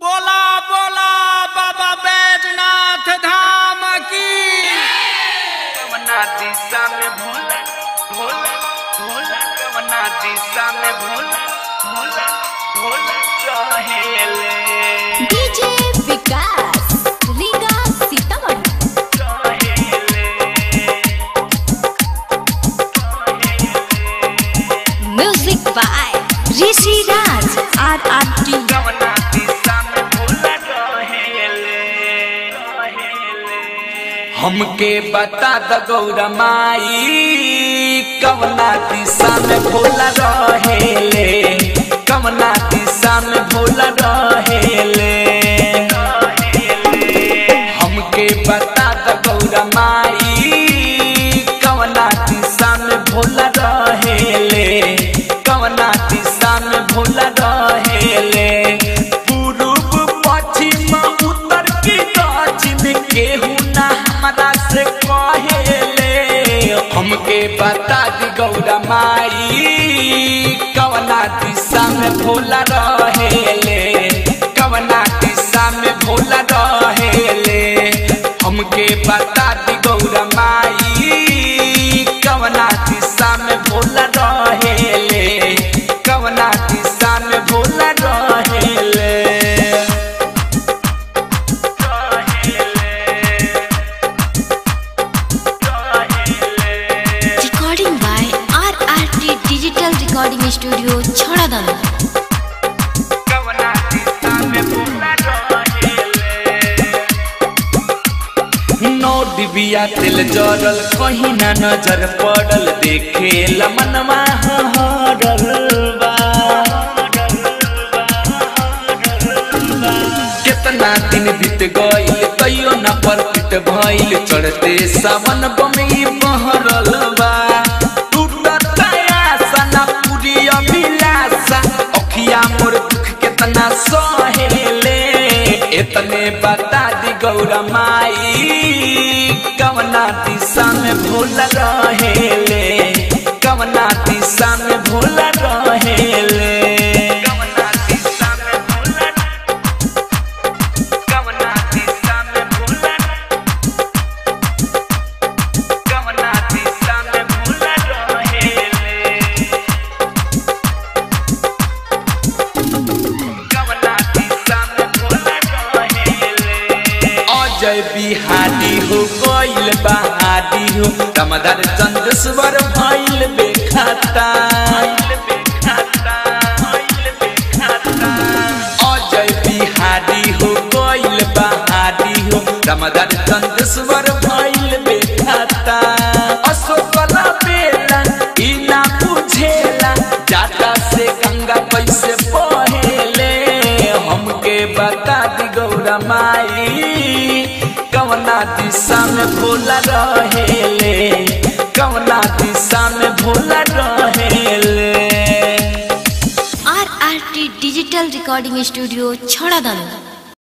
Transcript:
बोला बोला बाबा बैजनाथ धाम की। कवना दिशा में भोला भोला भोला, कवना दिशा में भोला भोला भोला रहेले। DJ Vikas Riga Sitamarhi. Music by Rishi Raj RRT। कवना दिशा में भोला रहेले। हमके बता द गौरा माई, कवना दिशा में भोला रहेले। कवना दिशा में भोला रहेले। हमके बता द गौरा माई, कवना दिशा में भोला रहेले। कवना दिशा में भोला रहेले। पूर्व पश्चिम उत्तर की दक्षिण केहू ना हमरा से कहेले। हमके बता दी गौरा माई, कवना दिशा में भोला रहेले। कवना दिशा में भोला रहेले। हमके बता दी गौरा माई, कवना दिशा में भोला रहेले। कवना दिशा में भोला रहेले। Recording by RRT digital recording studio छोड़ादाना। कवना दिशा में भोला रहेले। नौ डिबिया तेल जरल कहीं ना नजर पड़ल, देखे लमनवा हरल बा। कितना दिन बीत गइल कहियो न परपिट भइल, चढ़ते सावन बमई बहरल बा। टूटत आशा ना पूरी अभिलाषा, अखिया मोर दुख कितना सहेले। इतने बता दी गौरा माई, कवना दिशा में भोला रहेले। कवना दिशा में भोला रहेले। कवना दिशा में भोला, कवना दिशा में भोला, कवना दिशा में भोला रहेले। कवना दिशा में भोला रहेले। अजय बिहारी हो गइल बहारी हो, दमदार चंदेश्वर भइल बेखाता। अजय बिहारी हो गइल बहारी हो, दमदार चंदेश्वर भइल बेखाता। अशोकला बेला ई ना बुझेला, जाता से गंगा कैसे बहेले। हमके बता दी गौरा माई, कवना दिशा में भोला रहेले। कवना दिशा में भोला रहेले। RRT digital recording studio छोड़ादाना।